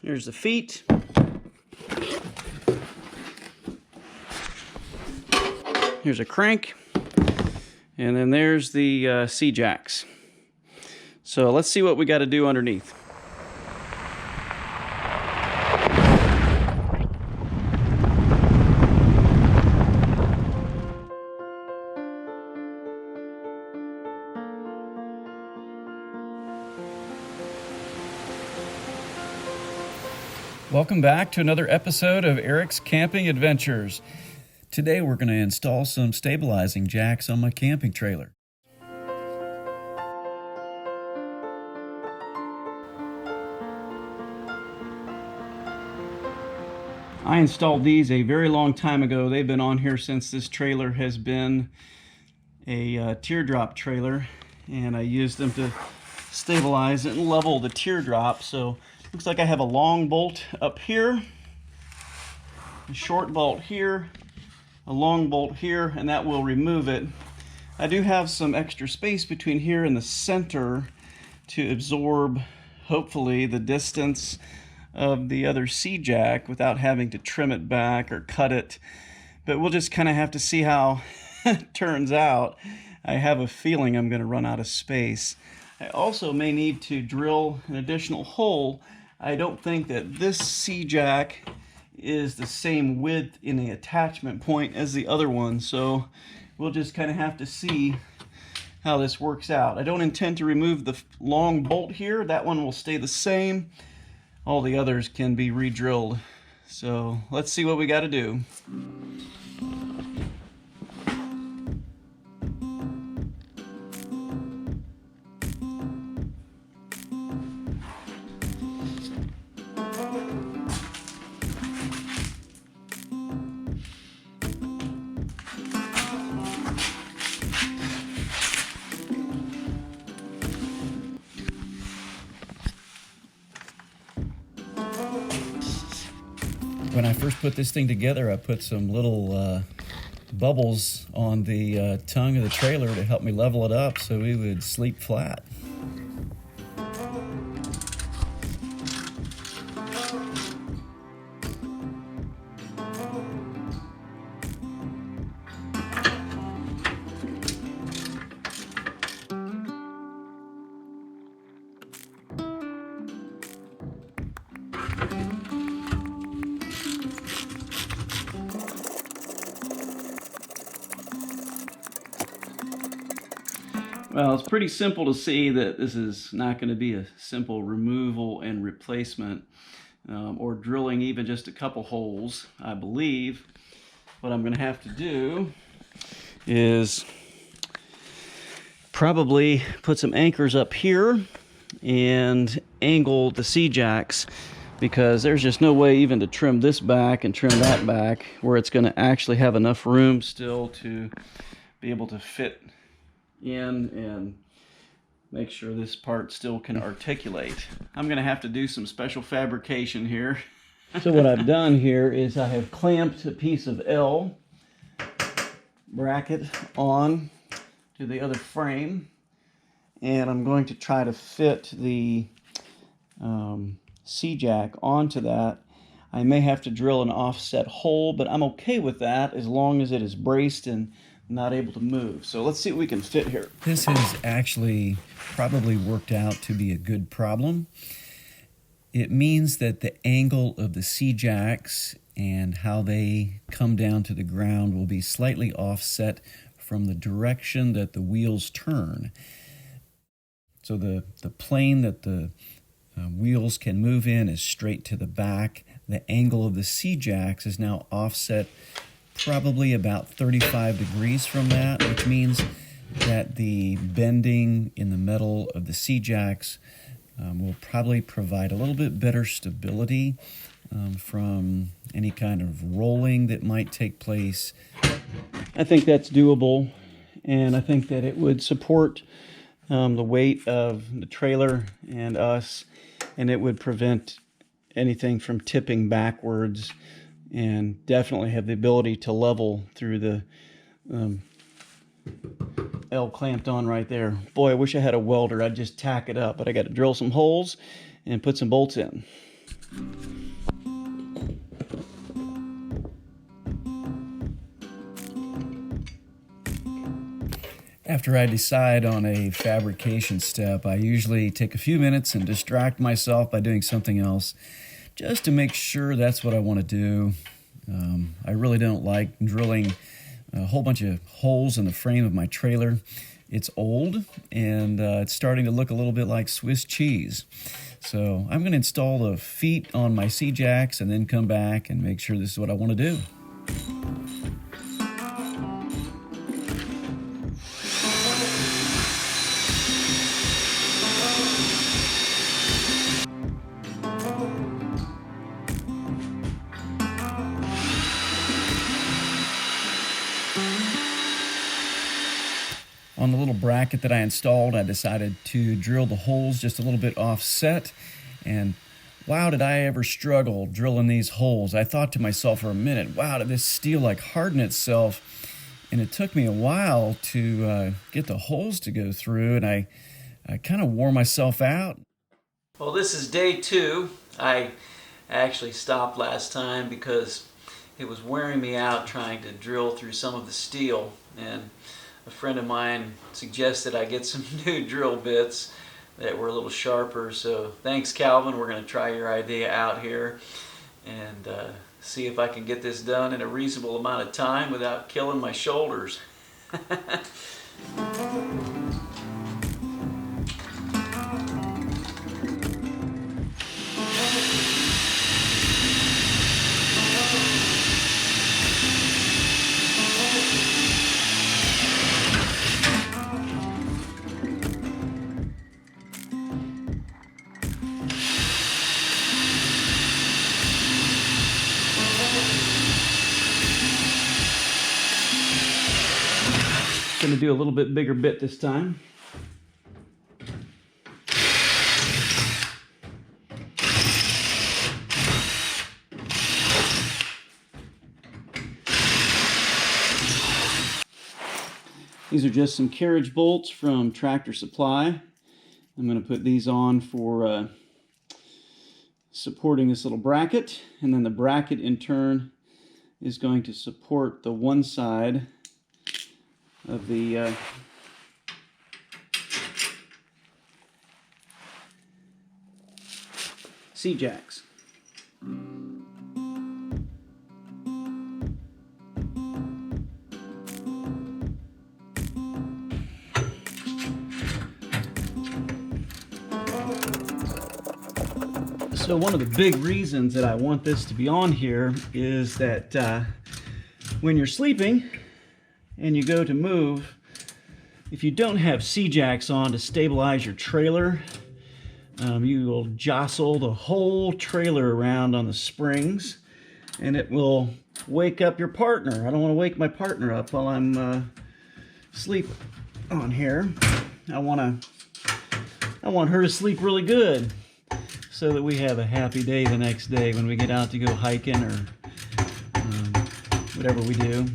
Here's the feet. Here's a crank. And then there's the C-jacks. So let's see what we got to do underneath. Welcome back to another episode of Eric's Camping Adventures. Today we're going to install some stabilizing jacks on my camping trailer. I installed these a very long time ago. They've been on here since this trailer has been a teardrop trailer, and I used them to stabilize and level the teardrop. So looks like I have a long bolt up here, a short bolt here, a long bolt here, and that will remove it. I do have some extra space between here and the center to absorb, hopefully, the distance of the other C-jack without having to trim it back or cut it. But we'll just kind of have to see how it turns out. I have a feeling I'm going to run out of space. I also may need to drill an additional hole. I don't think that this C-jack is the same width in the attachment point as the other one, so we'll just kind of have to see how this works out. I don't intend to remove the long bolt here. That one will stay the same. All the others can be re-drilled. So let's see what we got to do. When I first put this thing together, I put some little bubbles on the tongue of the trailer to help me level it up so we would sleep flat. Well, it's pretty simple to see that this is not going to be a simple removal and replacement or drilling even just a couple holes. I believe what I'm going to have to do is probably put some anchors up here and angle the C-jacks, because there's just no way even to trim this back and trim that back where it's going to actually have enough room still to be able to fit in and make sure this part still can articulate. I'm going to have to do some special fabrication here. So what I've done here is I have clamped a piece of L bracket on to the other frame, and I'm going to try to fit the C-jack onto that. I may have to drill an offset hole, but I'm okay with that as long as it is braced and not able to move. So let's see what we can fit here. This has actually probably worked out to be a good problem. It means that the angle of the C-jacks and how they come down to the ground will be slightly offset from the direction that the wheels turn. So the plane that the wheels can move in is straight to the back. The angle of the C-jacks is now offset probably about 35 degrees from that, which means that the bending in the metal of the C-jacks will probably provide a little bit better stability from any kind of rolling that might take place. I think that's doable, and I think that it would support the weight of the trailer and us, and it would prevent anything from tipping backwards, and definitely have the ability to level through the L clamped on right there. Boy, I wish I had a welder. I'd just tack it up, but I got to drill some holes and put some bolts in. After I decide on a fabrication step, I usually take a few minutes and distract myself by doing something else just to make sure that's what I want to do. I really don't like drilling a whole bunch of holes in the frame of my trailer. It's old and it's starting to look a little bit like Swiss cheese. So I'm going to install the feet on my C-jacks and then come back and make sure this is what I want to do. On the little bracket that I installed, I decided to drill the holes just a little bit offset, and wow, did I ever struggle drilling these holes. I thought to myself for a minute, wow, did this steel like harden itself? And it took me a while to get the holes to go through, and I kind of wore myself out. Well, this is day 2. I actually stopped last time because it was wearing me out trying to drill through some of the steel, and a friend of mine suggested I get some new drill bits that were a little sharper. So thanks, Calvin. We're going to try your idea out here and see if I can get this done in a reasonable amount of time without killing my shoulders. Going to do a little bit bigger bit this time. These are just some carriage bolts from Tractor Supply. I'm going to put these on for supporting this little bracket, and then the bracket in turn is going to support the one side of the C-jacks. So one of the big reasons that I want this to be on here is that when you're sleeping and you go to move, if you don't have C-jacks on to stabilize your trailer, you will jostle the whole trailer around on the springs, and it will wake up your partner. I don't want to wake my partner up while I'm asleep on here. I want her to sleep really good so that we have a happy day the next day when we get out to go hiking or whatever we do.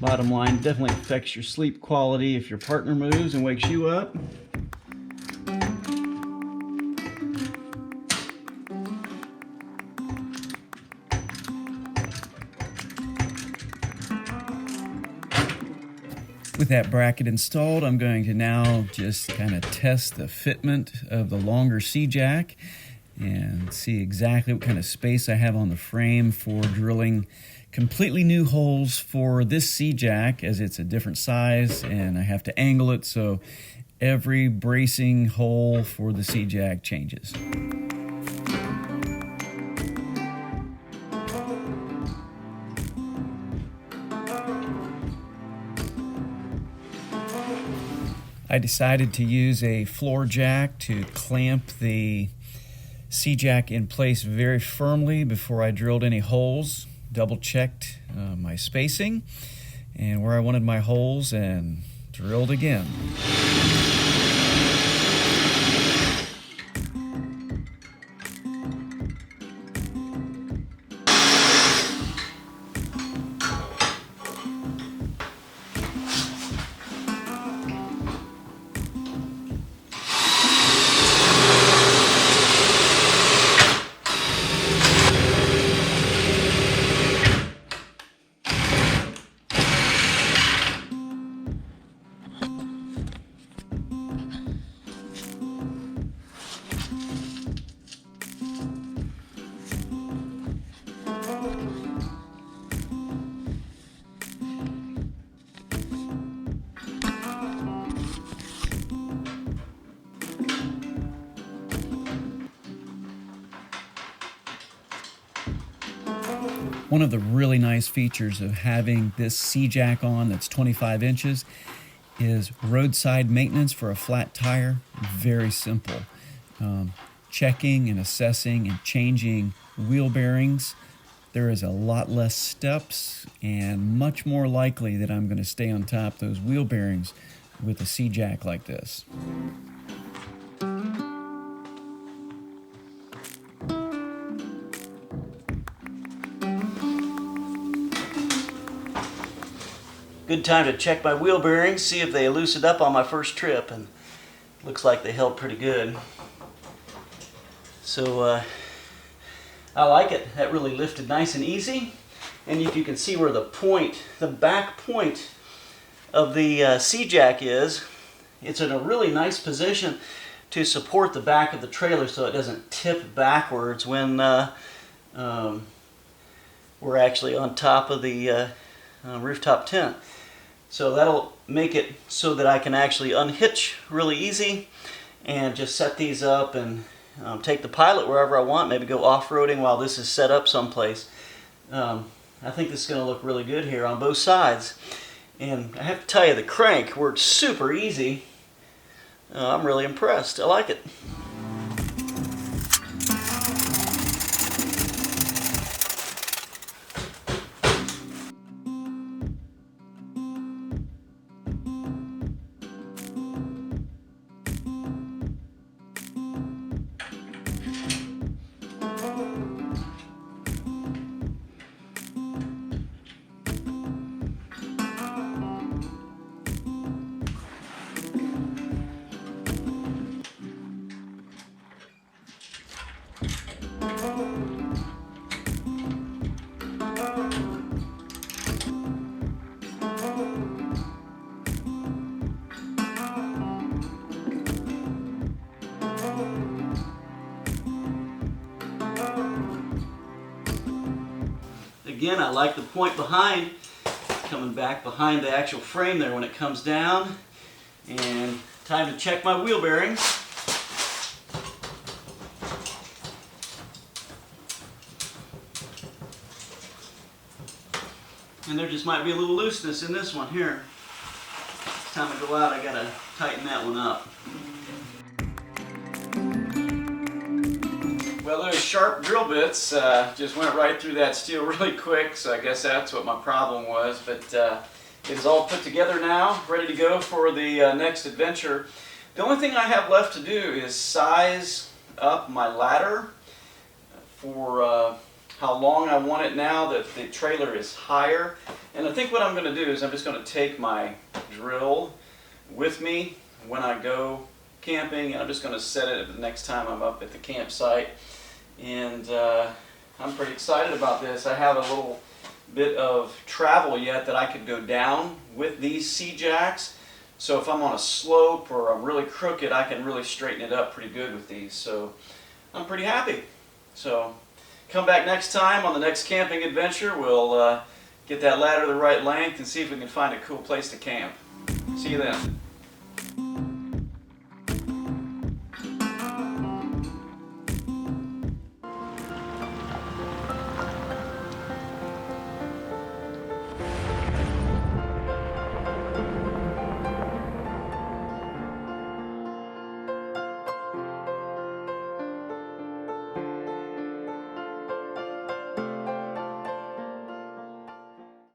Bottom line, definitely affects your sleep quality if your partner moves and wakes you up. With that bracket installed, I'm going to now just kind of test the fitment of the longer C-jack and see exactly what kind of space I have on the frame for drilling completely new holes for this C-jack, as it's a different size and I have to angle it so every bracing hole for the C-jack changes. I decided to use a floor jack to clamp the C-jack in place very firmly before I drilled any holes. Double checked my spacing and where I wanted my holes and drilled again. One of the really nice features of having this C-jack on that's 25 inches is roadside maintenance for a flat tire. Very simple. Checking and assessing and changing wheel bearings. There is a lot less steps and much more likely that I'm going to stay on top of those wheel bearings with a C-jack like this. Good time to check my wheel bearings, see if they loosened up on my first trip, and looks like they held pretty good. So I like it. That really lifted nice and easy. And if you can see where the back point of the C-jack is, it's in a really nice position to support the back of the trailer so it doesn't tip backwards when we're actually on top of the rooftop tent. So that'll make it so that I can actually unhitch really easy and just set these up and take the Pilot wherever I want, maybe go off-roading while this is set up someplace. I think this is going to look really good here on both sides. And I have to tell you, the crank works super easy. I'm really impressed. I like it. Again, I like the point behind, coming back behind the actual frame there when it comes down. And time to check my wheel bearings. And there just might be a little looseness in this one here. Time to go out, I gotta tighten that one up. Well, those sharp drill bits just went right through that steel really quick, so I guess that's what my problem was. But it is all put together now, ready to go for the next adventure. The only thing I have left to do is size up my ladder for how long I want it now that the trailer is higher. And I think what I'm going to do is I'm just going to take my drill with me when I go camping, and I'm just going to set it the next time I'm up at the campsite. And I'm pretty excited about this. I have a little bit of travel yet that I could go down with these C-jacks. So if I'm on a slope or I'm really crooked, I can really straighten it up pretty good with these. So I'm pretty happy. So come back next time on the next camping adventure. We'll get that ladder the right length and see if we can find a cool place to camp. See you then.